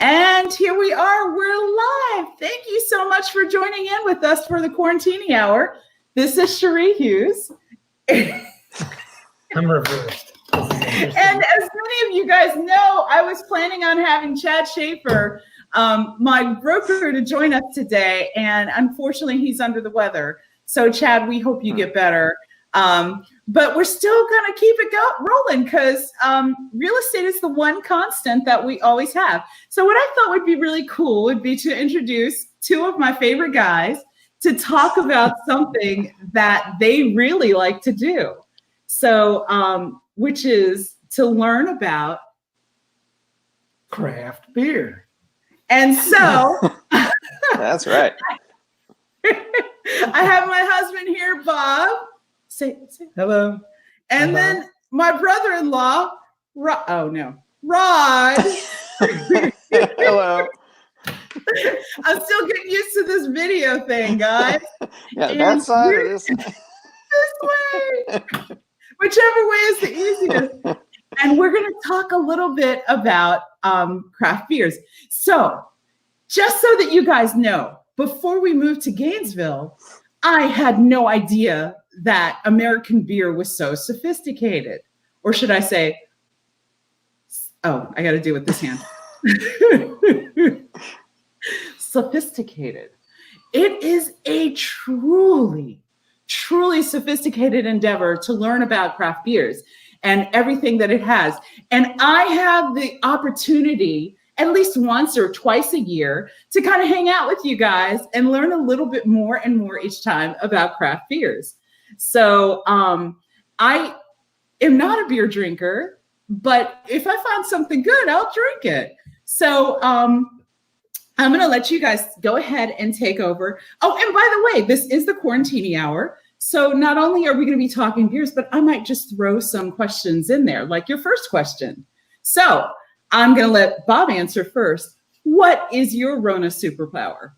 And here we are. We're live. Thank you so much for joining in with us for the Quarantini Hour. This is Cherie Hughes. I'm reversed. And as many of you guys know, I was planning on having Chad Schaefer, my broker, to join us today. And unfortunately, he's under the weather. So, Chad, we hope you get better. But we're still going to keep it rolling because real estate is the one constant that we always have. So what I thought would be really cool would be to introduce two of my favorite guys to talk about something that they really like to do. So, which is to learn about craft beer. And so that's right. I have my husband here, Bob. Say hello. And hello. Then my brother-in-law, Rod. Hello. I'm still getting used to this video thing, guys. Yeah, that side or this? This way. Whichever way is the easiest. And we're going to talk a little bit about craft beers. So, just so that you guys know, before we moved to Gainesville, I had no idea that American beer was so sophisticated. Or should I say, oh, I got to do with this hand. Sophisticated. It is a truly, truly sophisticated endeavor to learn about craft beers and everything that it has. And I have the opportunity at least once or twice a year to kind of hang out with you guys and learn a little bit more and more each time about craft beers. So I am not a beer drinker, but if I find something good, I'll drink it. So I'm going to let you guys go ahead and take over. Oh, and by the way, this is the Quarantini Hour. So not only are we going to be talking beers, but I might just throw some questions in there, like your first question. So I'm going to let Bob answer first. What is your Rona superpower?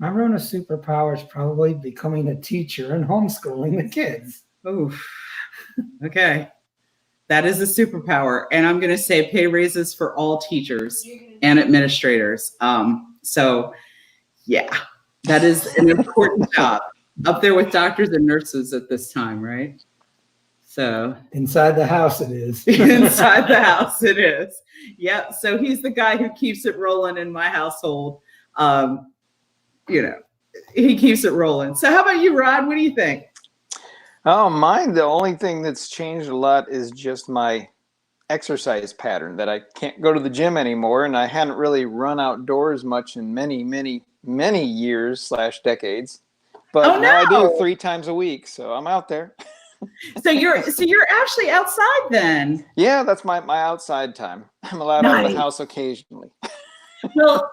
My Rona superpower is probably becoming a teacher and homeschooling the kids. Oh, okay. That is a superpower. And I'm going to say pay raises for all teachers and administrators. So, yeah, that is an important job. Up there with doctors and nurses at this time, right? So inside the house it is. Inside the house it is. Yep. So he's the guy who keeps it rolling in my household. He keeps it rolling. So how about you, Rod? What do you think? Oh, mine, the only thing that's changed a lot is just my exercise pattern, that I can't go to the gym anymore, and I hadn't really run outdoors much in many, many, many years / decades. But now I do 3 times a week, so I'm out there. So you're actually outside then? Yeah, that's my outside time. I'm allowed out of the house occasionally. Well,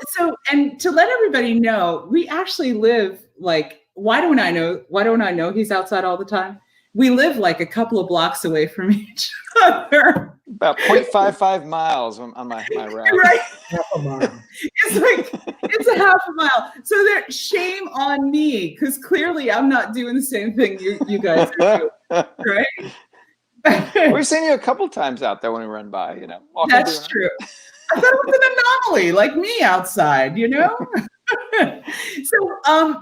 and to let everybody know, we actually live like, why don't I know he's outside all the time? We live like a couple of blocks away from each other. About 0.55 miles on my route. Right. Half a mile. It's a half a mile. So shame on me, because clearly I'm not doing the same thing you guys are doing, right? We've seen you a couple times out there when we run by, That's true. I thought it was an anomaly, like me outside, So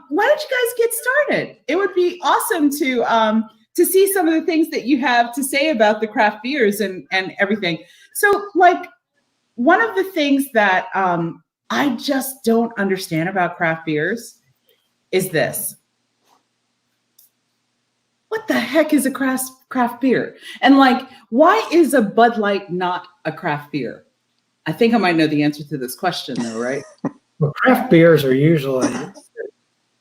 why don't you guys get started? It would be awesome to see some of the things that you have to say about the craft beers and everything. So like one of the things that I just don't understand about craft beers is this. What the heck is a craft beer? And like, why is a Bud Light not a craft beer? I think I might know the answer to this question though, right? Well, craft beers are usually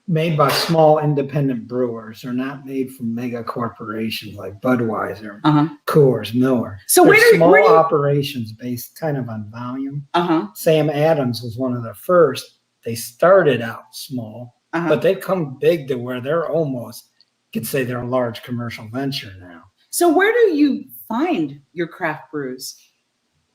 made by small independent brewers. They're not made from mega corporations like Budweiser, Coors, Miller. So they're small operations based kind of on volume. Sam Adams was one of the first. They started out small, but they've come big to where they're almost, you could say they're a large commercial venture now. So where do you find your craft brews?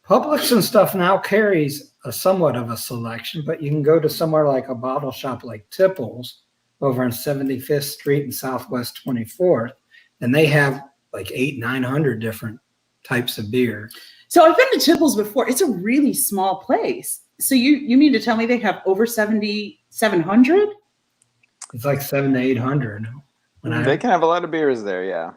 Publix and stuff now carries a somewhat of a selection, but you can go to somewhere like a bottle shop like Tipples over on 75th Street and Southwest 24th, and they have like 800-900 different types of beer. So I've been to Tipples before. It's a really small place. So you mean to tell me they have over 700? It's like 700 to 800. They can have a lot of beers there, yeah.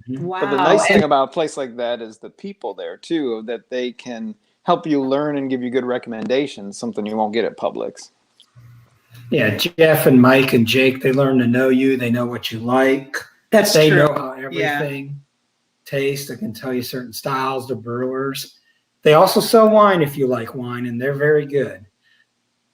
Wow. But the nice thing about a place like that is the people there too, that they can help you learn and give you good recommendations, something you won't get at Publix. Yeah, Jeff and Mike and Jake, they learn to know you. They know what you like. They know how everything tastes. They can tell you certain styles, the brewers. They also sell wine if you like wine, and they're very good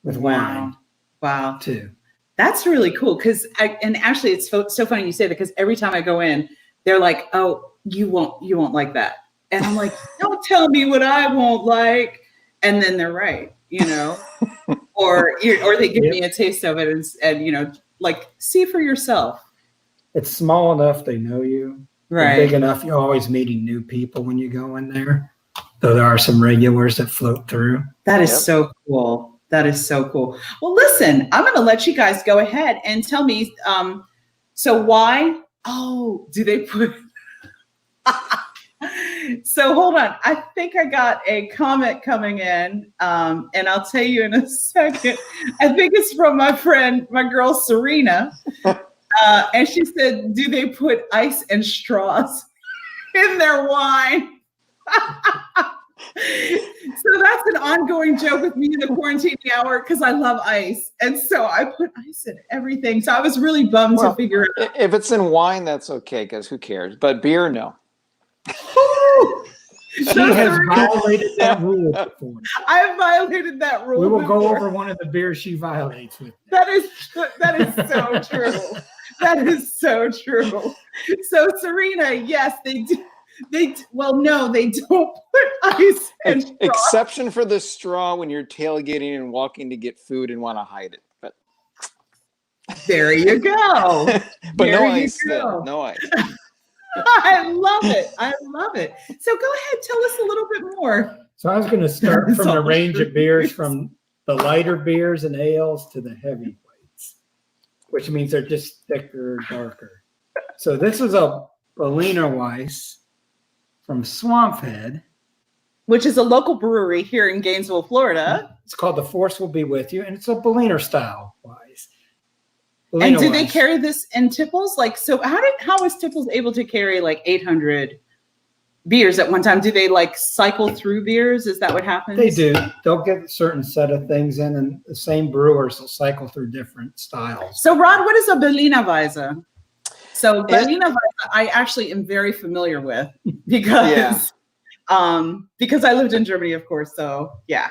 with wine. Wow. Too. That's really cool. And actually, it's so funny you say that, because every time I go in, they're like, "Oh, you won't like that," and I'm like, "Don't tell me what I won't like," and then they're right, or they give me a taste of it and like, see for yourself. It's small enough they know you. Right. Big enough you're always meeting new people when you go in there. Though there are some regulars that float through. That is so cool. That is so cool. Well, listen, I'm going to let you guys go ahead and tell me. So why? Oh, do they put? So hold on. I think I got a comment coming in, and I'll tell you in a second. I think it's from my girl Serena, and she said, "Do they put ice and straws in their wine?" So that's an ongoing joke with me in the Quarantini Hour, because I love ice, and so I put ice in everything. So I was really bummed to figure out. If it's in wine, that's okay, because who cares? But beer, no. She has violated that rule before. I have violated that rule. We will go over one of the beers she violates with. That is so true. That is so true. So Serena, yes, they do. No, they don't put ice and straw. Exception for the straw when you're tailgating and walking to get food and want to hide it. But there you go. But no ice. No ice. I love it. So go ahead, tell us a little bit more. So I was going to start from the range of beers, from the lighter beers and ales to the heavyweights, which means they're just thicker, darker. So this is a Berliner Weiss from Swamphead, which is a local brewery here in Gainesville, Florida. It's called The Force Will Be With You, and it's a Berliner style Weiss. And do they carry this in Tipples? Like, so how was Tipples able to carry like 800 beers at one time? Do they like cycle through beers? Is that what happens? They do. They'll get a certain set of things in, and the same brewers will cycle through different styles. So Rod, what is a Berliner Weisse? So Berliner Weisse, I actually am very familiar with because I lived in Germany, of course. So yeah.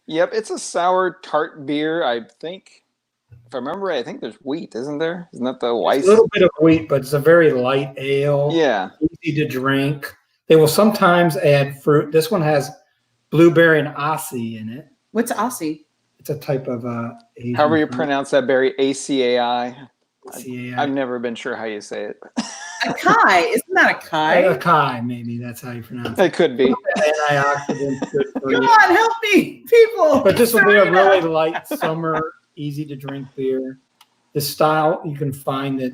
Yep, it's a sour tart beer. I think, if I remember right, I think there's wheat, isn't there? Isn't that the Weiss? A little bit of wheat, but it's a very light ale. Yeah, easy to drink. They will sometimes add fruit. This one has blueberry and Aussie in it. What's Aussie? It's a type of Asian however you fruit. pronounce that berry, ACAI. ACAI. I've never been sure how you say it. Acai, isn't that acai? Acai, maybe that's how you pronounce it. It could be. Antioxidants, good for Come you. on, help me, people. But this will be a really light summer, easy to drink beer. This style you can find at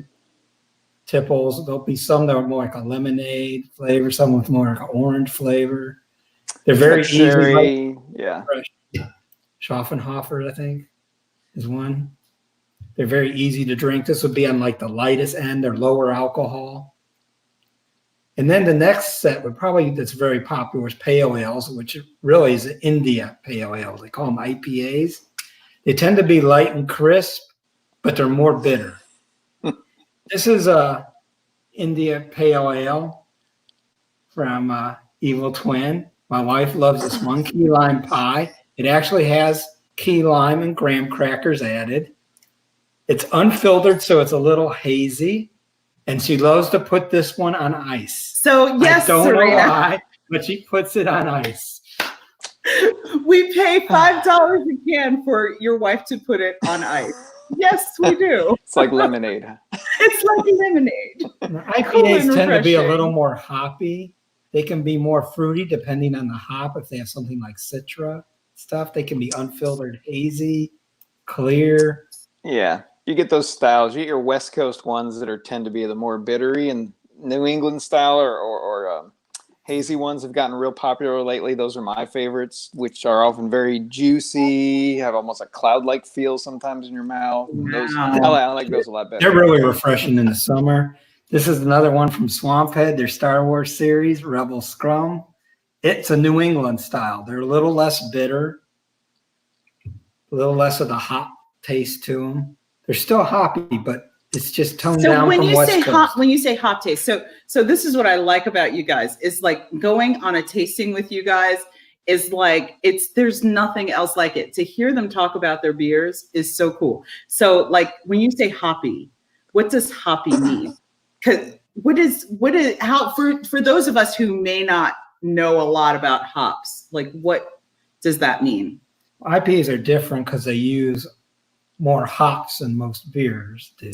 Tipples. There'll be some that are more like a lemonade flavor, some with more like an orange flavor. They're very like cherry, easy. yeah. Schaffenhofer, I think, is one. They're very easy to drink. This would be on like the lightest end. They're lower alcohol. And then the next set that's very popular is pale ales, which really is an India pale ale. They call them IPAs. They tend to be light and crisp, but they're more bitter. This is a India pale ale from Evil Twin. My wife loves this one, key lime pie. It actually has key lime and graham crackers added. It's unfiltered, so it's a little hazy. And she loves to put this one on ice. So, yes, I don't Serena. know why, but she puts it on ice. We pay $5 a can for your wife to put it on ice. Yes, we do. It's like lemonade. It's like lemonade. IPAs tend to be a little more hoppy. They can be more fruity depending on the hop. If they have something like Citra stuff, they can be unfiltered, hazy, clear. Yeah, you get those styles. You get your West Coast ones that tend to be the more bittery and New England style, or Hazy ones have gotten real popular lately. Those are my favorites, which are often very juicy, have almost a cloud-like feel sometimes in your mouth. Those, I like those a lot better. They're really refreshing in the summer. This is another one from Swamphead, their Star Wars series, Rebel Scrum. It's a New England style. They're a little less bitter, a little less of the hop taste to them. They're still hoppy, but it's just toned down from West Coast. When you say hop taste, so this is what I like about you guys, is like going on a tasting with you guys is like, there's nothing else like it. To hear them talk about their beers is so cool. So like when you say hoppy, what does hoppy mean? Because for those of us who may not know a lot about hops, like what does that mean? IPAs are different because they use more hops than most beers do.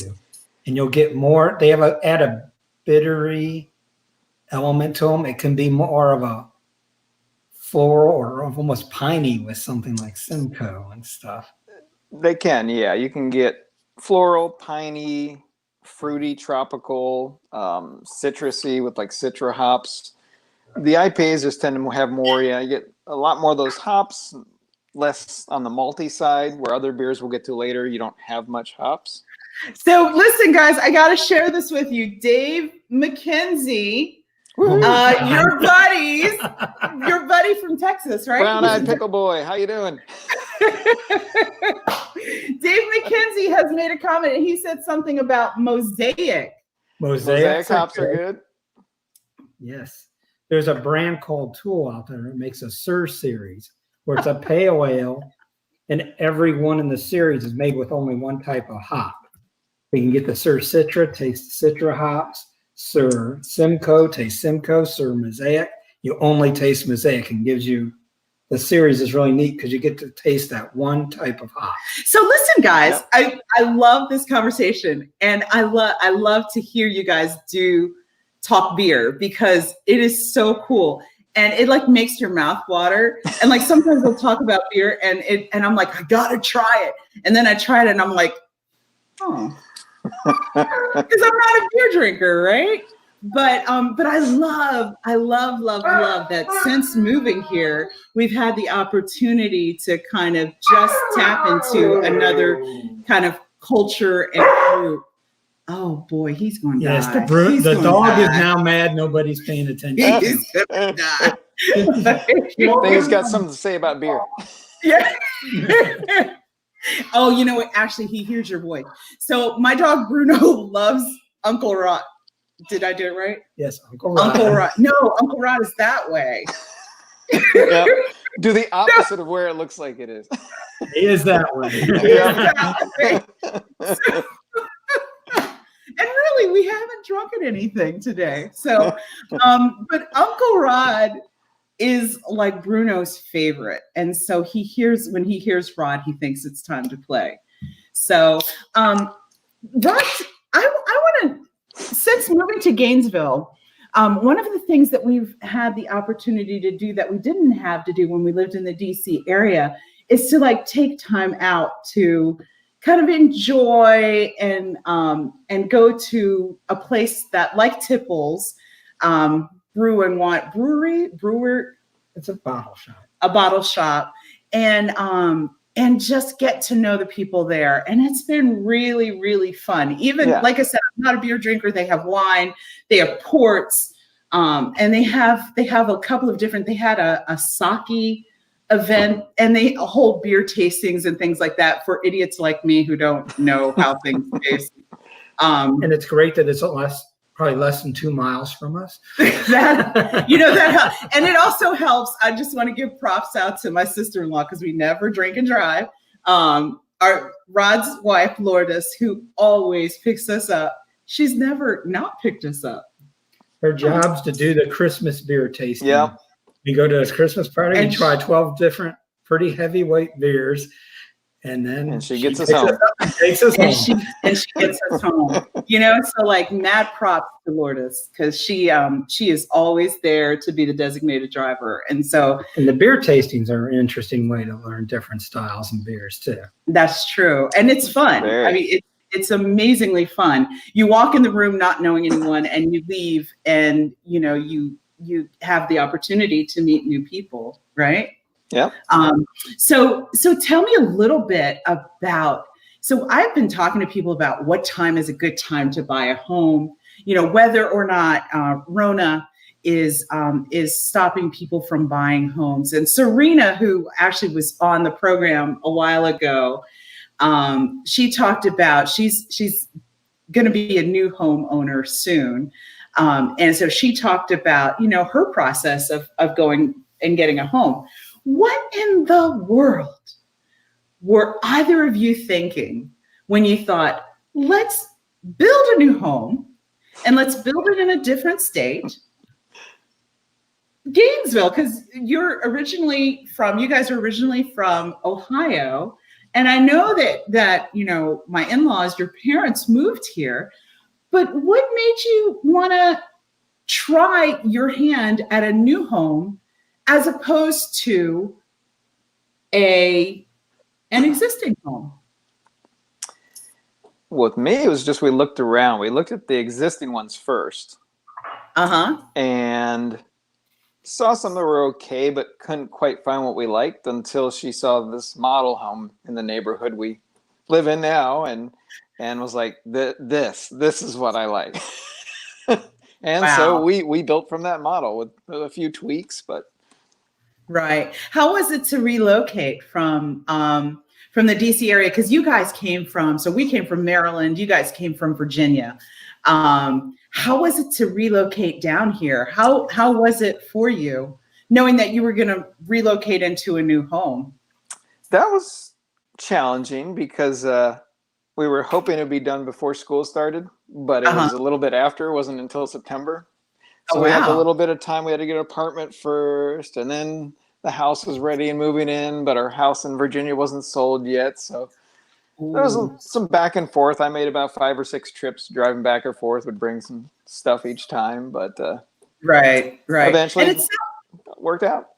And you'll get more, they add a bittery element to them. It can be more of a floral or almost piney with something like Simcoe and stuff. They can, yeah. You can get floral, piney, fruity, tropical, citrusy with like citra hops. The IPAs just tend to have more, you get a lot more of those hops, less on the malty side, where other beers we'll get to later, you don't have much hops. So listen, guys, I got to share this with you. Dave McKenzie, your buddy from Texas, right? Brown-eyed pickle boy, how you doing? Dave McKenzie has made a comment, and he said something about Mosaic. Mosaic hops are good. Yes. There's a brand called Tool out there that makes a Sir series, where it's a pale ale, and every one in the series is made with only one type of hop. You can get the Sir Citra, taste Citra hops. Sir Simcoe, taste Simcoe. Sir Mosaic, you only taste Mosaic, and gives you, the series is really neat because you get to taste that one type of hop. So listen, guys, I love this conversation, and I love to hear you guys talk beer, because it is so cool. And it like makes your mouth water. And like sometimes we'll talk about beer and I'm like, I gotta try it. And then I tried it and I'm like, oh, because I'm not a beer drinker, right? But I love that since moving here, we've had the opportunity to kind of just tap into another kind of culture and group. Oh boy, he's going to die. Yes, the dog is now mad. Nobody's paying attention. He's going to die. He's got something to say about beer. Yeah. Oh, you know what? Actually, he hears your voice. So my dog Bruno loves Uncle Rod. Did I do it right? Yes, Uncle Rod. Uncle Rod. No, Uncle Rod is that way. Yeah. Do the opposite of where it looks like it is. He is that way. And really, we haven't drunken anything today. So, but Uncle Rod is like Bruno's favorite. And so when he hears Rod, he thinks it's time to play. So, Rod, I want to, since moving to Gainesville, one of the things that we've had the opportunity to do that we didn't have to do when we lived in the DC area is to like take time out to kind of enjoy and go to a place that, like Tipples, brewer. It's a bottle shop. A bottle shop, and just get to know the people there. And it's been really, really fun. Even like I said, I'm not a beer drinker. They have wine, they have ports, and they have a couple of different. They had a sake event, and they hold beer tastings and things like that for idiots like me who don't know how things taste. And it's great that it's probably less than 2 miles from us. that helps. And it also helps. I just want to give props out to my sister-in-law, because we never drink and drive. Our Rod's wife, Lourdes, who always picks us up. She's never not picked us up. Her job's to do the Christmas beer tasting. Yeah. You go to a Christmas party and try 12 different pretty heavyweight beers, and then she gets us home. Takes us home. And she gets us home. So like mad props to Lourdes, because she is always there to be the designated driver. And the beer tastings are an interesting way to learn different styles and beers too. That's true, and it's fun. I mean, it's amazingly fun. You walk in the room not knowing anyone, and you leave, and you you have the opportunity to meet new people, right? Yeah. So tell me a little bit about, so I've been talking to people about what time is a good time to buy a home, whether or not Rona is stopping people from buying homes. And Serena, who actually was on the program a while ago, she talked about she's going to be a new homeowner soon. And so she talked about, her process of going and getting a home. What in the world were either of you thinking when you thought, let's build a new home and let's build it in a different state? Gainesville, because you guys are originally from Ohio. And I know that my in-laws, your parents moved here, but what made you want to try your hand at a new home as opposed to an existing home? With me, it was just we looked around. We looked at the existing ones first. And saw some that were okay, but couldn't quite find what we liked until she saw this model home in the neighborhood we live in now, and was like, this is what I like. And wow. So we built from that model with a few tweaks, but. Right. How was it to relocate from the DC area? Because you guys we came from Maryland, you guys came from Virginia. How was it to relocate down here? How was it for you, knowing that you were going to relocate into a new home? That was challenging because we were hoping it would be done before school started, but it was a little bit after. It wasn't until September. So we had a little bit of time. We had to get an apartment first, and then the house was ready and moving in, but our house in Virginia wasn't sold yet. So there was some back and forth. I made about 5 or 6 trips driving back and forth, would bring some stuff each time, but right. Eventually it worked out.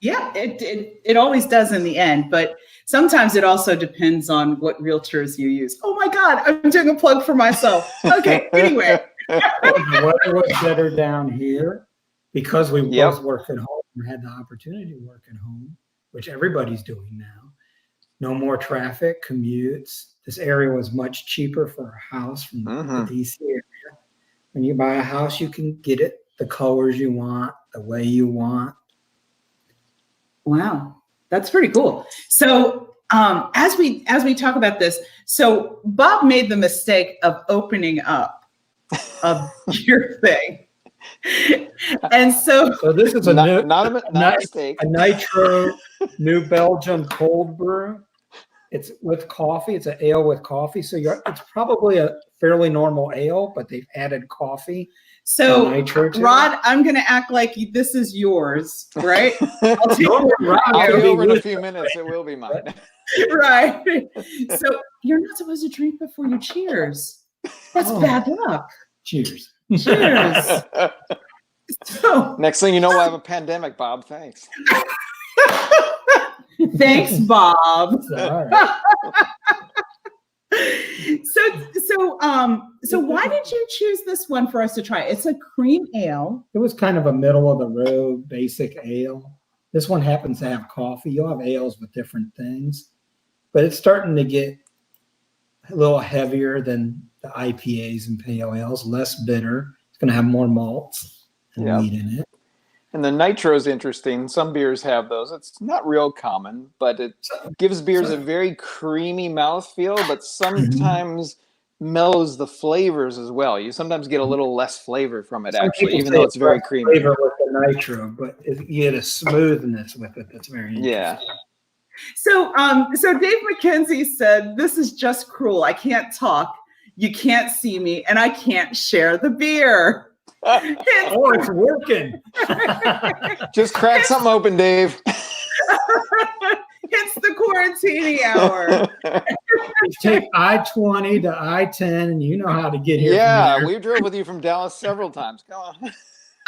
Yeah, it always does in the end, but sometimes it also depends on what realtors you use. Oh my God, I'm doing a plug for myself. Okay, anyway. The weather was better down here because we both work at home and had the opportunity to work at home, which everybody's doing now. No more traffic, commutes. This area was much cheaper for a house from the DC area. When you buy a house, you can get it the colors you want, the way you want. Wow, that's pretty cool. So as we talk about this, so Bob made the mistake of opening up your thing. And so this is not a mistake. A Nitro New Belgium cold brew. It's with coffee. It's an ale with coffee. So it's probably a fairly normal ale, but they've added coffee. So Rod, I'm going to act like this is yours, right? I'll be over in a few minutes. It will be mine. Right. So you're not supposed to drink before you cheers. That's bad luck. Cheers. Cheers. So next thing you know, we'll have a pandemic, Bob. Thanks. Thanks, Bob. So why did you choose this one for us to try? It's a cream ale. It was kind of a middle of the road basic ale. This one happens to have coffee. You'll have ales with different things, but it's starting to get a little heavier than the IPAs and pale ales, less bitter. It's going to have more malts and wheat in it. And the nitro is interesting. Some beers have those. It's not real common, but it gives beers a very creamy mouthfeel, but sometimes mellows the flavors as well. You sometimes get a little less flavor from it, actually, even though it's very creamy. Flavor with the nitro, but you get a smoothness with it that's very interesting. Yeah. So Dave McKenzie said, "This is just cruel. I can't talk. You can't see me, and I can't share the beer." It's working. Just crack something open, Dave. It's the Quarantini Hour. Take I-20 to I-10, and you know how to get here. Yeah, we drove with you from Dallas several times. Come on.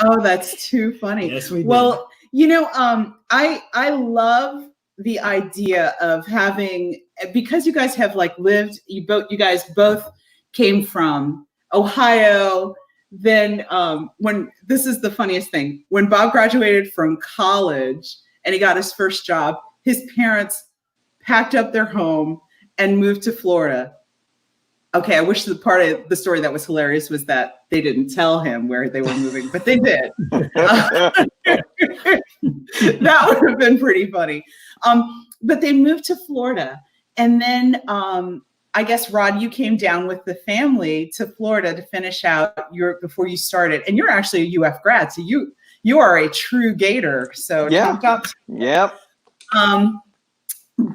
Oh, that's too funny. Yes, we did. Well, I love the idea of having, because you guys have lived. You guys both came from Ohio, then when this is the funniest thing, when Bob graduated from college and he got his first job, his parents packed up their home and moved to Florida. Okay, I wish the part of the story that was hilarious was that they didn't tell him where they were moving, but they did. That would have been pretty funny. But they moved to Florida. And then I guess, Rod, you came down with the family to Florida to finish out before you started. And you're actually a UF grad, so you are a true Gator. So yeah. Yep.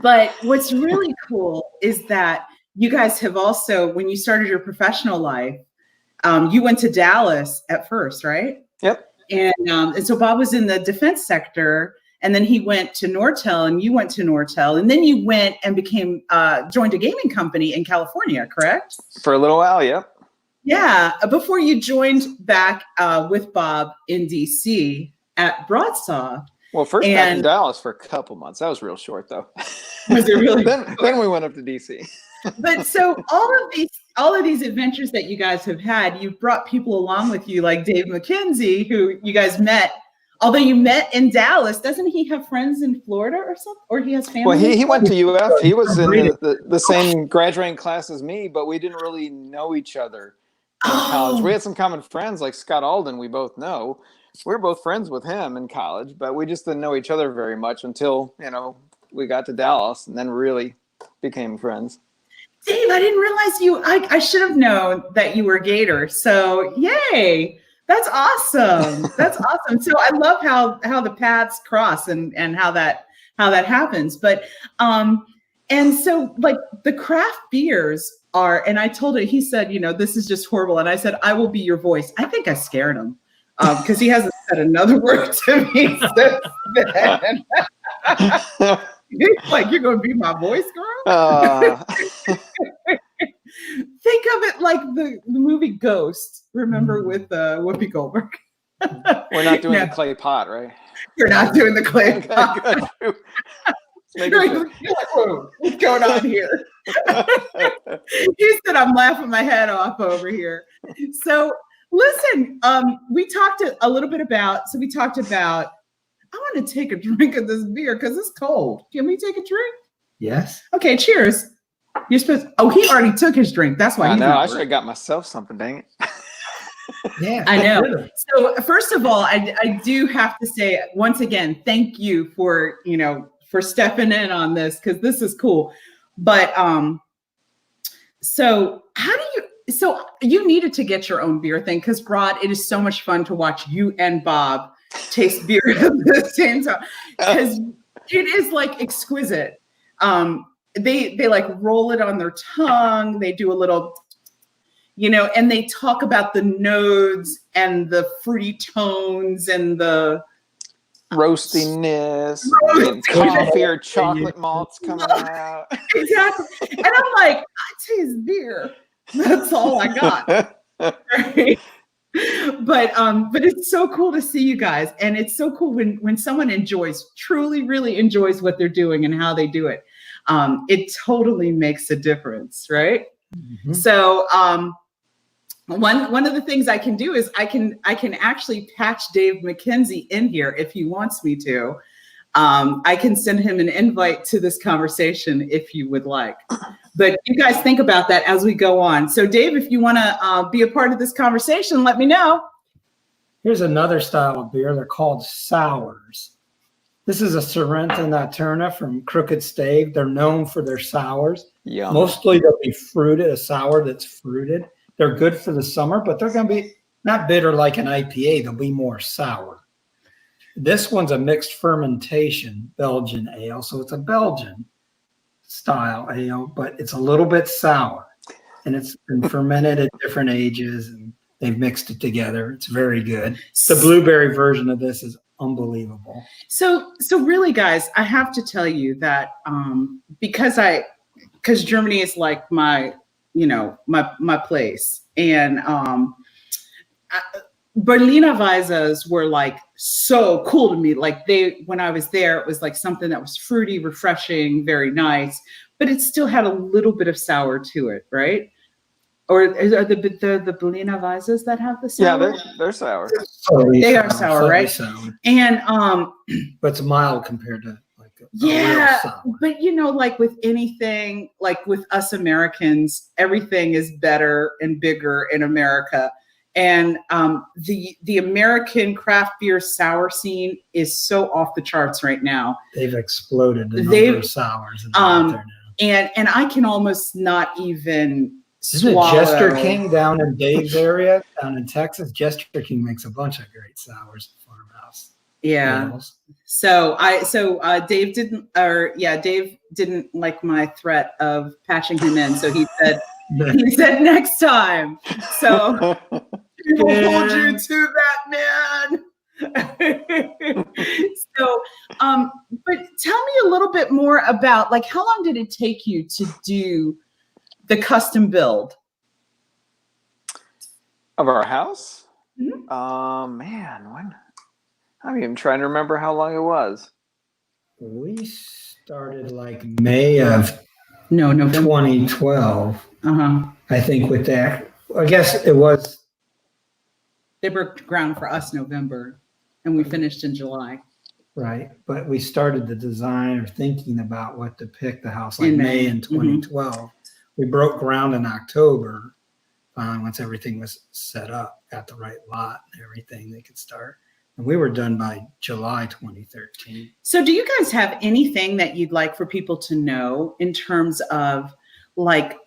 But what's really cool is that you guys have also, when you started your professional life, you went to Dallas at first, right? Yep. And so Bob was in the defense sector, and then he went to Nortel, and you went to Nortel, and then you went and joined a gaming company in California, correct? For a little while, yep. Yeah, before you joined back with Bob in DC at Broadsaw. Well, first back in Dallas for a couple months. That was real short, though. Was it really? then we went up to DC. But so all of these adventures that you guys have had, you've brought people along with you, like Dave McKenzie, who you guys met. Although you met in Dallas, doesn't he have friends in Florida or something? Or he has family? Well, he went to UF. He was in the same graduating class as me, but we didn't really know each other in college. We had some common friends, like Scott Alden, we both know. We were both friends with him in college, but we just didn't know each other very much until, we got to Dallas and then really became friends. Dave, I didn't realize I should have known that you were Gator. So yay. That's awesome. That's awesome. So I love how the paths cross and how that happens. But and so like the craft beers are, and I told it, he said, this is just horrible. And I said, I will be your voice. I think I scared him because he hasn't said another word to me since then. He's like, you're going to be my voice, girl? Think of it like the movie Ghost, remember, with Whoopi Goldberg. We're not doing the clay pot, right? You're not doing the clay pot. Good. You're like, whoa, what's going on here? He said, I'm laughing my head off over here. So listen, we talked a little bit about, I want to take a drink of this beer because it's cold. Can we take a drink? Yes. Okay, cheers. You're supposed. Oh, he already took his drink. That's why. I should have got myself something. Dang it. Yeah, I know. So first of all, I do have to say once again, thank you for stepping in on this because this is cool. But so you needed to get your own beer thing because Rod, it is so much fun to watch you and Bob taste beer at the same time because it is like exquisite. They like roll it on their tongue. They do a little, and they talk about the nodes and the fruity tones and the roastiness, and coffee or chocolate malts coming out. Exactly. And I'm like, I taste beer. That's all I got. Right? But it's so cool to see you guys. And it's so cool when someone truly, really enjoys what they're doing and how they do it. It totally makes a difference, right? Mm-hmm. So one of the things I can do is I can actually patch Dave McKenzie in here if he wants me to. I can send him an invite to this conversation if you would like. But you guys think about that as we go on. So Dave, if you want to be a part of this conversation, let me know. Here's another style of beer. They're called sours. This is a Sorrento Nocturna from Crooked Stave. They're known for their sours. Yum. Mostly they'll be fruited, a sour that's fruited. They're good for the summer, but they're going to be not bitter like an IPA. They'll be more sour. This one's a mixed fermentation Belgian ale. So it's a Belgian style ale, but it's a little bit sour. And it's been fermented at different ages, and they've mixed it together. It's very good. The blueberry version of this is unbelievable. So really, guys, I have to tell you that because Germany is like my place, and Berliner Weisses were like so cool to me. Like when I was there, it was like something that was fruity, refreshing, very nice, but it still had a little bit of sour to it, right? Or are the Berliner Weisses that have the sour? Yeah, they're sour. They are sour, right? Sour. And but it's mild compared to like a yeah, real sour. but like with anything, like with us Americans, everything is better and bigger in America. And the American craft beer sour scene is so off the charts right now. They've exploded the number of sours out there now. And I can almost not even Isn't it Jester King down in Dave's area, down in Texas? Jester King makes a bunch of great sours at Farmhouse. Yeah. Ales. So Dave didn't like my threat of patching him in. So he said next time. So we'll hold you to that, man. So, but tell me a little bit more about, like, how long did it take you to do the custom build of our house? Mm-hmm. Man, when? I'm even trying to remember how long it was. We started like May of November 2012. I think with that, I guess it was. They broke ground for us November, and we finished in July. Right, but we started the design or thinking about what to pick the house like May in 2012. Mm-hmm. We broke ground in October once everything was set up, got the right lot and everything, they could start. And we were done by July 2013. So do you guys have anything that you'd like for people to know in terms of, like,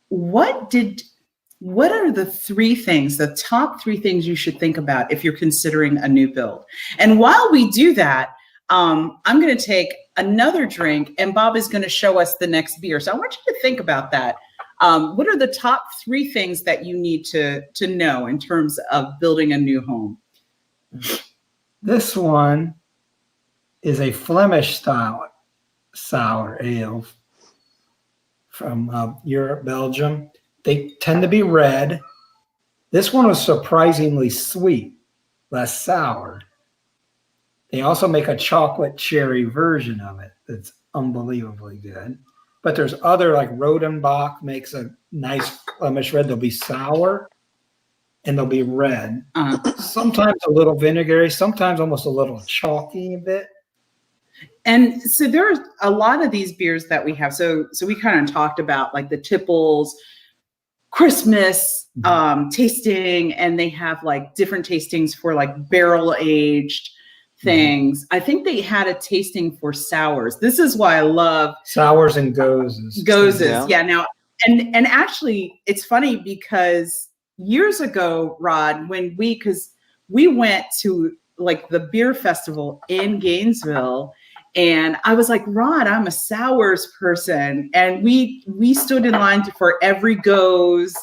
what are the top three things you should think about if you're considering a new build? And while we do that, I'm going to take another drink, and Bob is going to show us the next beer. So I want you to think about that. What are the top three things that you need to know in terms of building a new home? This one is a Flemish style sour ale from Europe, Belgium. They tend to be red. This one was surprisingly sweet, less sour. They also make a chocolate cherry version of it that's unbelievably good. But there's other, like Rodenbach makes a nice Flemish red. They'll be sour and they'll be red. Sometimes a little vinegary, sometimes almost a little chalky a bit. And so there are a lot of these beers that we have. So we kind of talked about like the Tipples, Christmas tasting, and they have like different tastings for like barrel aged things. I think they had a tasting for sours. This is why I love sours and gozes. Yeah. Now, and actually it's funny because years ago, Rod, because we went to like the beer festival in Gainesville, and I was like, Rod, I'm a sours person. And we stood in line for every goes,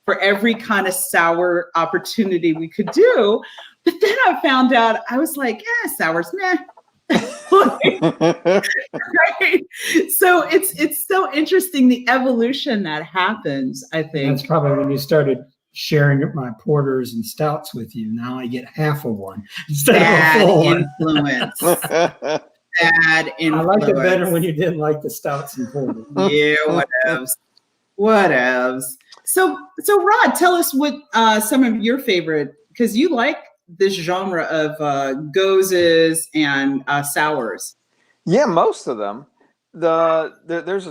for every kind of sour opportunity we could do. But then I found out, I was like, sours, meh. Right? So it's so interesting, the evolution that happens, I think. That's probably when you started sharing my porters and stouts with you. Now I get half of one instead of a full influence. Bad influence. I liked it better when you didn't like the stouts and porters. Yeah, whatevs. So Rod, tell us what some of your favorite, because you like this genre of gozes and sours. Yeah, most of them. There's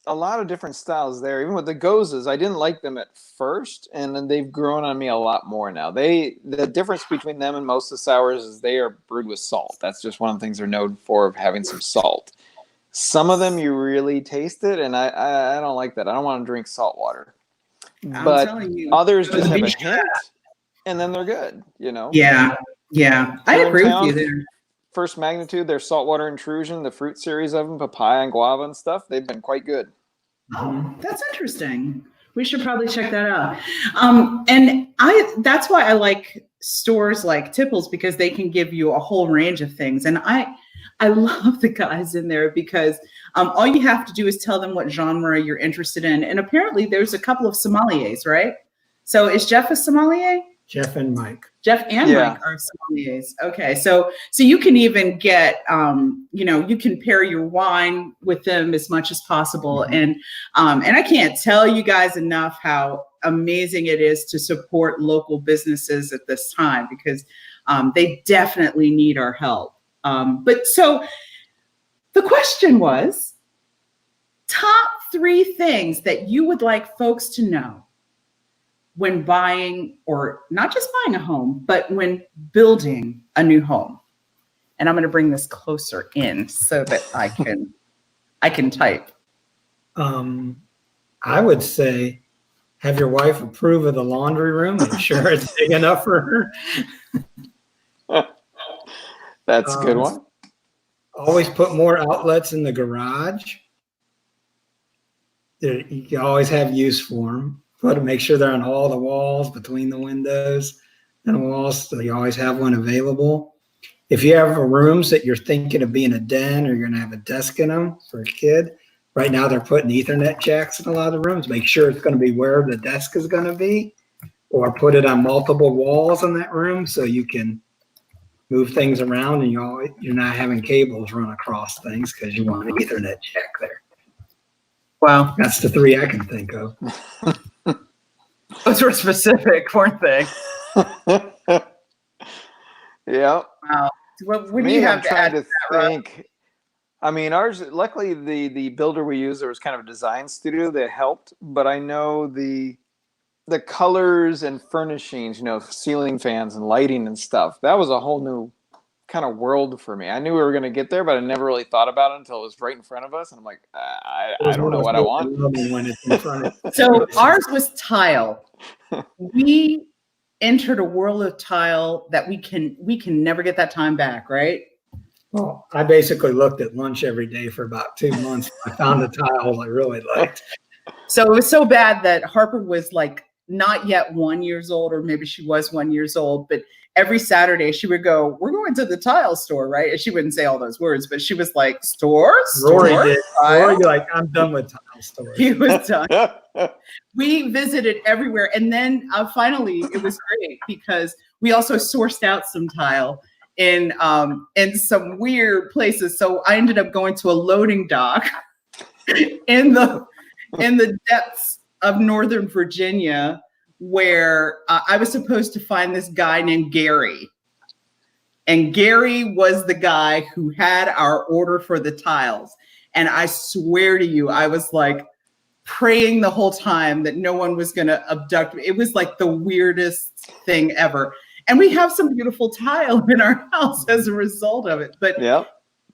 a lot of different styles there. Even with the gozes, I didn't like them at first, and then they've grown on me a lot more now. The difference between them and most of the sours is they are brewed with salt. That's just one of the things they're known for, of having some salt. Some of them you really taste it, and I don't like that. I don't want to drink salt water. But others just have a hint, and then they're good, you know? Yeah. I agree with you there. First Magnitude, their saltwater intrusion, the fruit series of them, papaya and guava and stuff, they've been quite good. Oh, that's interesting. We should probably check that out. And that's why I like stores like Tipples, because they can give you a whole range of things. And I love the guys in there because all you have to do is tell them what genre you're interested in. And apparently there's a couple of sommeliers, right? So is Jeff a sommelier? Jeff and Mike. Jeff and Mike are sommeliers. Okay, so you can even get, you can pair your wine with them as much as possible, and I can't tell you guys enough how amazing it is to support local businesses at this time, because they definitely need our help. But so the question was, top 3 things that you would like folks to know when buying, or not just buying a home, but when building a new home. And I'm going to bring this closer in so that I can type. I would say, have your wife approve of the laundry room. Make sure it's big enough for her. That's a good one. Always put more outlets in the garage. You can always have use for them. But make sure they're on all the walls, between the windows and the walls, so you always have one available. If you have rooms that you're thinking of being a den, or you're going to have a desk in them for a kid, right now they're putting Ethernet jacks in a lot of the rooms. Make sure it's going to be where the desk is going to be, or put it on multiple walls in that room so you can move things around and you're not having cables run across things because you want an Ethernet jack there. Wow. That's the 3 I can think of. Those were specific, weren't they? Yeah. Wow. What do you have to add to that, think? I mean, ours, luckily the builder we used, there was kind of a design studio that helped, but I know the colors and furnishings, ceiling fans and lighting and stuff, that was a whole new kind of world for me. I knew we were going to get there, but I never really thought about it until it was right in front of us. And I'm like, I don't know what I want. When it's in front of So ours was tile. We entered a world of tile that we can never get that time back, right? Well, I basically looked at lunch every day for about 2 months. I found a tile I really liked. So it was so bad that Harper was like not yet 1 year old, or maybe she was 1 year old, but every Saturday she would go, "We're going to the tile store," right? And she wouldn't say all those words, but she was like, "Stores?" Rory did. Rory, like, I'm done with tile stores. He was done. We visited everywhere. And then finally it was great because we also sourced out some tile in some weird places. So I ended up going to a loading dock in the depths of Northern Virginia, where I was supposed to find this guy named Gary. And Gary was the guy who had our order for the tiles. And I swear to you, I was like praying the whole time that no one was going to abduct me. It was like the weirdest thing ever. And we have some beautiful tile in our house as a result of it. But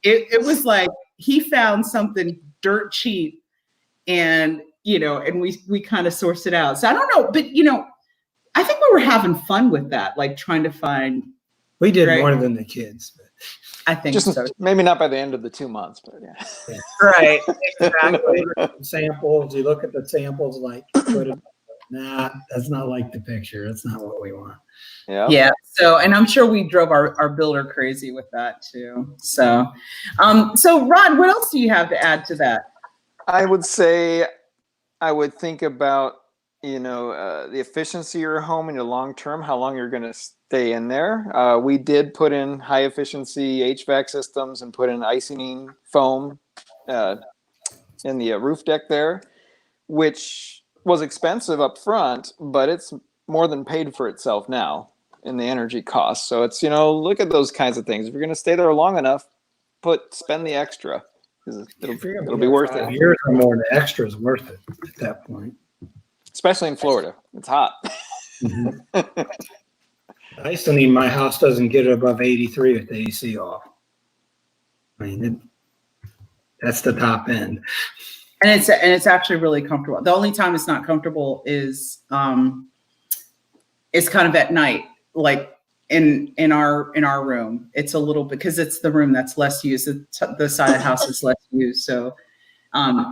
it was like he found something dirt cheap, and we kind of sourced it out. So I don't know, but I think we were having fun with that, like trying to find. We did more than the kids. But I think just so. Maybe not by the end of the 2 months, but yeah. Right. Exactly. Samples. You look at the samples, like, nah, that's not like the picture. That's not what we want. Yeah. Yeah. So, and I'm sure we drove our builder crazy with that too. So, so Rod, what else do you have to add to that? I would say I would think about, the efficiency of your home and your long-term, how long you're going to stay in there. We did put in high efficiency HVAC systems and put in icing foam in the roof deck there, which was expensive up front, but it's more than paid for itself now in the energy costs. So it's, look at those kinds of things. If you're going to stay there long enough, spend the extra. It'll be worth it. Years or more, the extra is worth it at that point. Especially in Florida. It's hot. Mm-hmm. I still need, my house doesn't get above 83 with the AC off. I mean, that's the top end. And it's actually really comfortable. The only time it's not comfortable is it's kind of at night, like in our room. It's a little, because it's the room that's less used. The side of the house is less used, so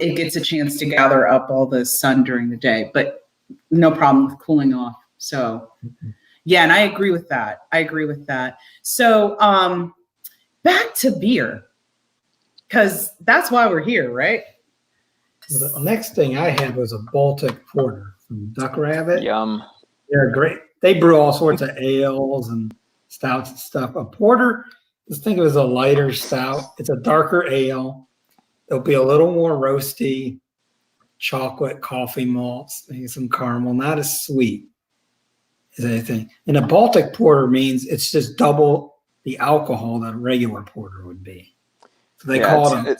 it gets a chance to gather up all the sun during the day, but no problem with cooling off. So yeah, and I agree with that. So back to beer, because that's why we're here, right? Well, the next thing I had was a Baltic Porter from Duck Rabbit. Yum. They're great. they brew all sorts of ales and stouts and stuff. A porter, just think of it as a lighter stout. It's a darker ale. It'll be a little more roasty, chocolate, coffee malts, maybe some caramel, not as sweet as anything. And a Baltic porter means it's just double the alcohol that a regular porter would be. So they call it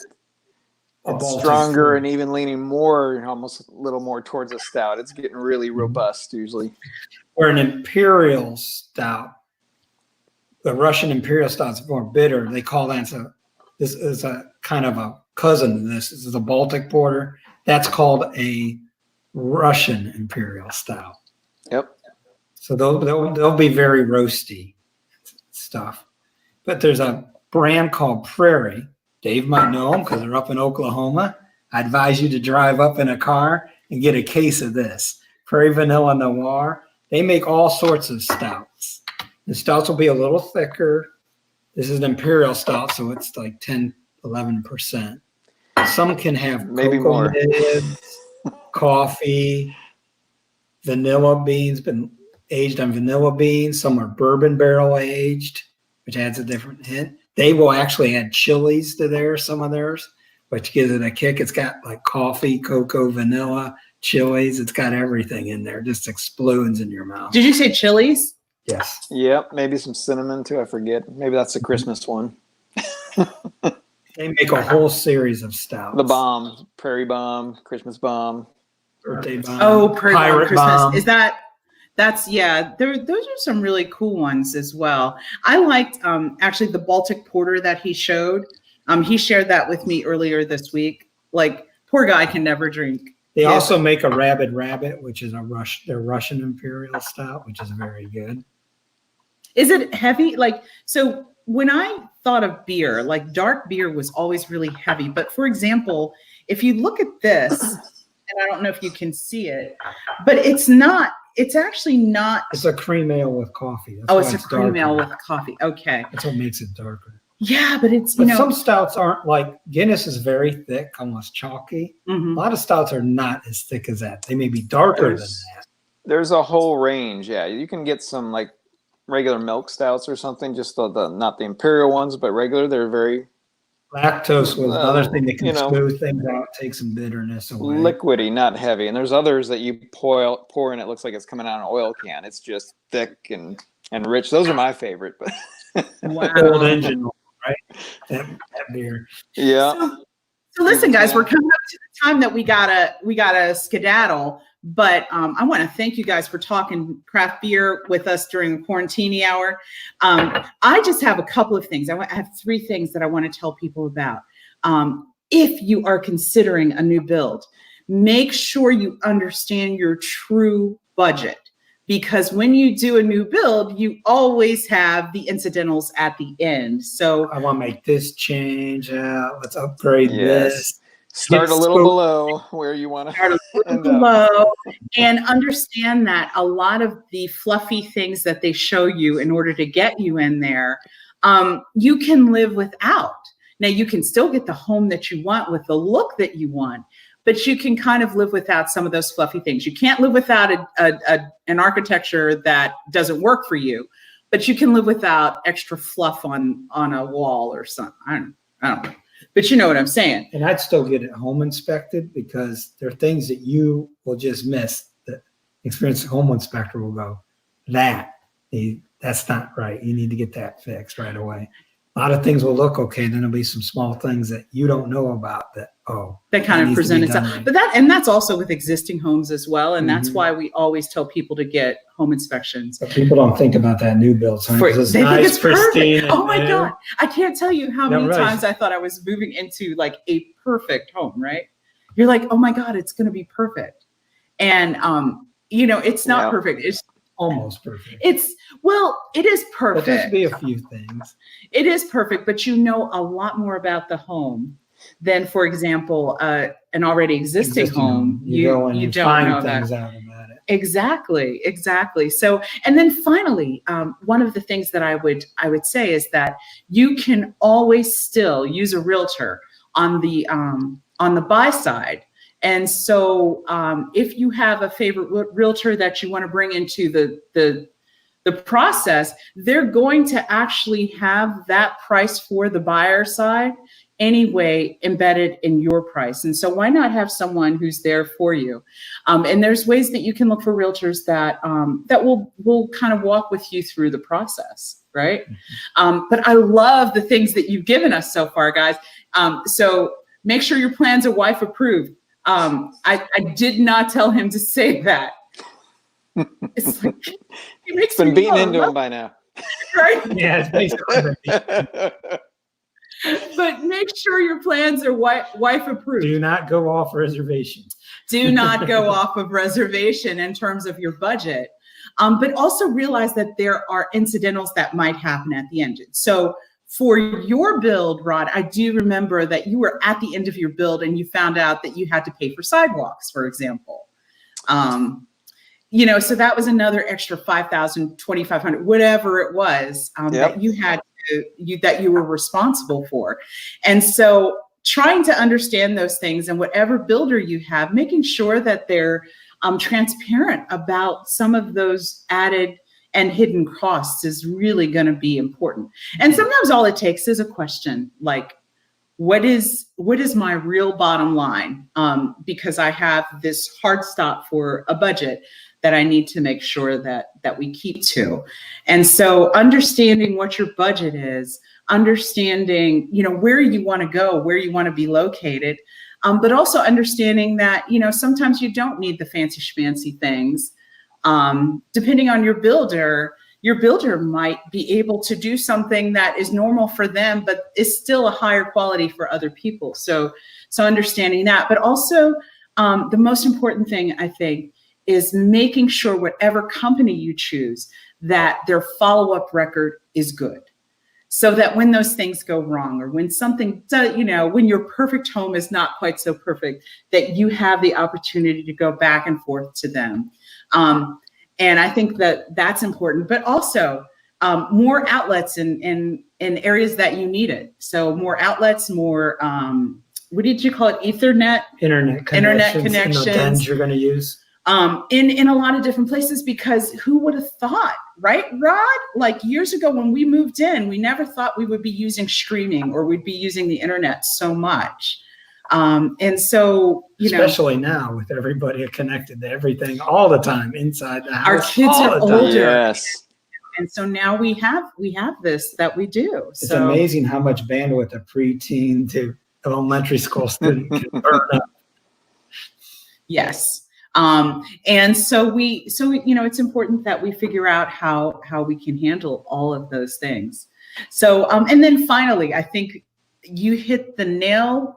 it's stronger and even leaning more, almost a little more towards a stout. It's getting really robust usually. Where an imperial stout, the Russian imperial stout is more bitter. They call that this is a kind of a cousin to this. This is a Baltic porter. That's called a Russian imperial stout. Yep. So they'll be very roasty stuff. But there's a brand called Prairie. Dave might know them because they're up in Oklahoma. I advise you to drive up in a car and get a case of this. Prairie Vanilla Noir. They make all sorts of stouts. The stouts will be a little thicker. This is an imperial stout, so it's like 10, 11%. Some can have maybe cocoa more nibs, coffee, vanilla beans, been aged on vanilla beans. Some are bourbon barrel aged, which adds a different hint. They will actually add chilies to some of theirs, which gives it a kick. It's got like coffee, cocoa, vanilla, chilies. It's got everything in there. Just explodes in your mouth. Did you say chilies? Yes. Yep. Maybe some cinnamon too. I forget. Maybe that's the Christmas one. They make a whole series of stouts. The bomb, Prairie Bomb, Christmas Bomb, Birthday Bomb. Oh, Prairie Pirate Christmas. Bomb. Is that? Those are some really cool ones as well. I liked actually the Baltic Porter that he showed. He shared that with me earlier this week. Like, poor guy can never drink. They also make a Rabid Rabbit, which is their Russian Imperial Stout, which is very good. Is it heavy? Like, so when I thought of beer, like dark beer was always really heavy. But for example, if you look at this, and I don't know if you can see it, but it's actually not. It's a cream ale with coffee. It's a cream ale with coffee. Okay. That's what makes it darker. Yeah, but some stouts aren't like Guinness is very thick, almost chalky. Mm-hmm. A lot of stouts are not as thick as that. They may be darker than that. There's a whole range. Yeah, you can get some like regular milk stouts or something, just the not the imperial ones, but regular. They're very lactose was another thing that can smooth things out, take some bitterness away. Liquidy, not heavy. And there's others that you pour and it looks like it's coming out of an oil can. It's just thick and rich. Those are my favorite. But wow. Old engine, right? That beer. Yeah. So listen, guys, we're coming up to the time that we gotta skedaddle. But I want to thank you guys for talking craft beer with us during the Quarantini Hour. I just have a couple of things. I have 3 things that I want to tell people about. If you are considering a new build, make sure you understand your true budget. Because when you do a new build, you always have the incidentals at the end. So I want to make this change. Let's upgrade this. Start a little below where you want to start a little below, and understand that a lot of the fluffy things that they show you in order to get you in there, you can live without. Now, you can still get the home that you want with the look that you want, but you can kind of live without some of those fluffy things. You can't live without an architecture that doesn't work for you, but you can live without extra fluff on a wall or something. I don't know. But you know what I'm saying. And I'd still get it home inspected because there are things that you will just miss. The experienced home inspector will go, that's not right. You need to get that fixed right away. A lot of things will look okay. Then there'll be some small things that you don't know about that kind of present itself. Right. But that's also with existing homes as well. And that's why we always tell people to get home inspections. But people don't think about that new build. So they think it's pristine. Oh my God. I can't tell you how many times I thought I was moving into like a perfect home, right? You're like, oh my God, it's going to be perfect. And, it's not perfect. It's almost perfect. It is perfect. But there's be a few things. It is perfect, but you know a lot more about the home than, for example, an already existing home. You don't know things out about it. Exactly. So, and then finally, one of the things that I would say is that you can always still use a realtor on the buy side And so if you have a favorite realtor that you want to bring into the process, they're going to actually have that price for the buyer side anyway embedded in your price. And so why not have someone who's there for you? And there's ways that you can look for realtors that that will kind of walk with you through the process, right? But I love the things that you've given us so far, guys. So make sure your plans are wife approved. I did not tell him to say that. It's like, he makes been beaten me into him by now. Right? Yeah, it's basically. But make sure your plans are wife approved. Do not go off reservation. Do not go off of reservation in terms of your budget. But also realize that there are incidentals that might happen at the end. So for your build, Rod, I do remember that you were at the end of your build and you found out that you had to pay for sidewalks, for example. So that was another extra $5,000, $2,500, whatever it was that you had that you were responsible for. And so trying to understand those things, and whatever builder you have, making sure that they're transparent about some of those added and hidden costs is really going to be important. And sometimes all it takes is a question like, what is my real bottom line? Because I have this hard stop for a budget that I need to make sure that we keep to. And so understanding what your budget is, understanding, where you want to go, where you want to be located, but also understanding that, sometimes you don't need the fancy schmancy things. Depending on your builder might be able to do something that is normal for them, but is still a higher quality for other people. So understanding that, but also the most important thing, I think, is making sure whatever company you choose, that their follow-up record is good. So that when those things go wrong, or when something, when your perfect home is not quite so perfect, that you have the opportunity to go back and forth to them. And I think that that's important, but also more outlets in areas that you need it. So more outlets, more, what did you call it? Ethernet? Internet connections. The dens you're going to use. In a lot of different places, because who would have thought, right, Rod? Like years ago when we moved in, we never thought we would be using streaming or we'd be using the internet so much. And so, especially now with everybody connected to everything all the time inside the house. Our kids are older. Yes. And so now we have this that we do. It's amazing how much bandwidth a preteen to elementary school student can burn up. Yes. And so it's important that we figure out how we can handle all of those things. So, and then finally, I think you hit the nail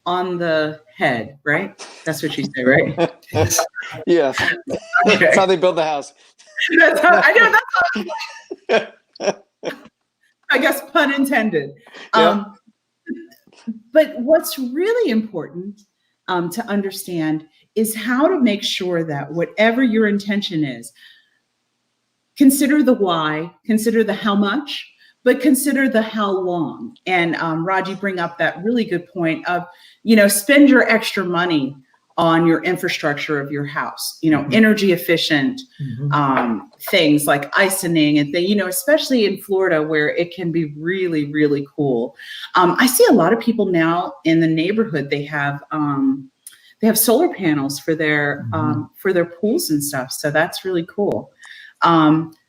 on the head, right? That's what you say, right? Yeah. Okay. That's how they build the house. I guess pun intended. Yep. But what's really important to understand is how to make sure that whatever your intention is, consider the why, consider the how much, but consider the how long. And Rod, you bring up that really good point of, spend your extra money on your infrastructure of your house, energy efficient things like icing and things, especially in Florida where it can be really, really cool. I see a lot of people now in the neighborhood, they have solar panels for their pools and stuff. So that's really cool.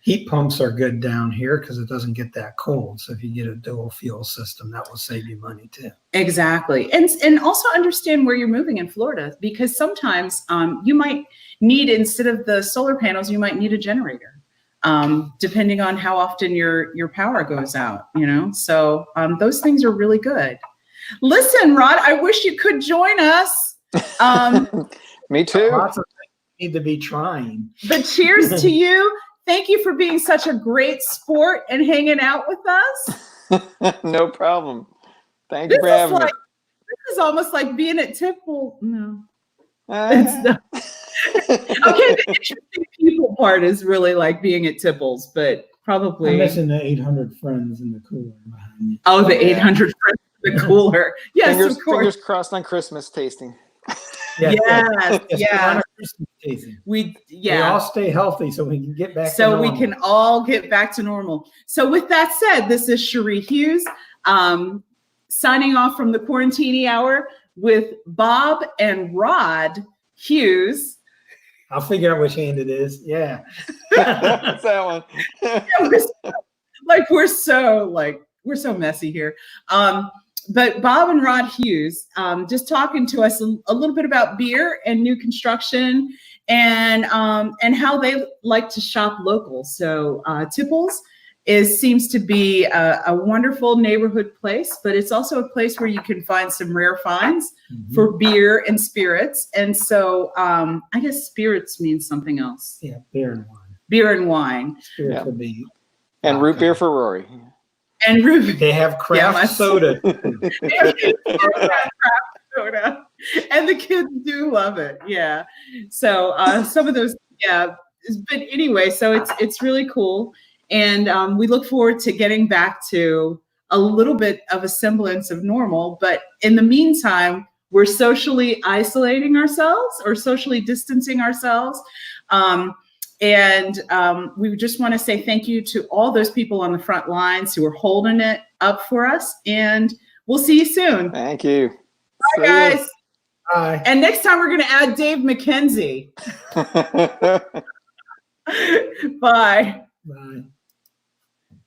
Heat pumps are good down here because it doesn't get that cold. So if you get a dual fuel system, that will save you money too. Exactly. And also understand where you're moving in Florida, because sometimes you might need, instead of the solar panels, you might need a generator, depending on how often your power goes out, So those things are really good. Listen, Rod, I wish you could join us. Me too. Lots of things need to be trying. But cheers to you. Thank you for being such a great sport and hanging out with us. No problem. Thank you for having me. This is almost like being at Tipple. No. It's not. Okay, the interesting people part is really like being at Tipples, but probably. I'm missing the 800 friends in the cooler behind me. Oh, the 800 friends in the cooler. Yes, of course. Fingers crossed on Christmas tasting. Yes, Yes, yes. Christmas tasting. We all stay healthy so we can get back to so normal. we can all get back to normal. So with that said, this is Cherie Hughes signing off from the Quarantini Hour with Bob and Rod Hughes. I'll figure out which hand it is. Yeah. What's that one? We're so messy here. But Bob and Rod Hughes just talking to us a little bit about beer and new construction and how they like to shop local. So Tipples seems to be a wonderful neighborhood place, but it's also a place where you can find some rare finds for beer and spirits. And so I guess spirits means something else. Yeah, beer and wine. Beer and wine. Spirits would be. And root beer for Rory. And root. They have craft soda. They have craft soda. And the kids do love it. Yeah. So some of those, yeah. But anyway, so it's really cool. And we look forward to getting back to a little bit of a semblance of normal. But in the meantime, we're socially isolating ourselves or socially distancing ourselves. And we just want to say thank you to all those people on the front lines who are holding it up for us. And we'll see you soon. Thank you. Bye, guys. Bye. And next time we're going to add Dave McKenzie. Bye. Bye.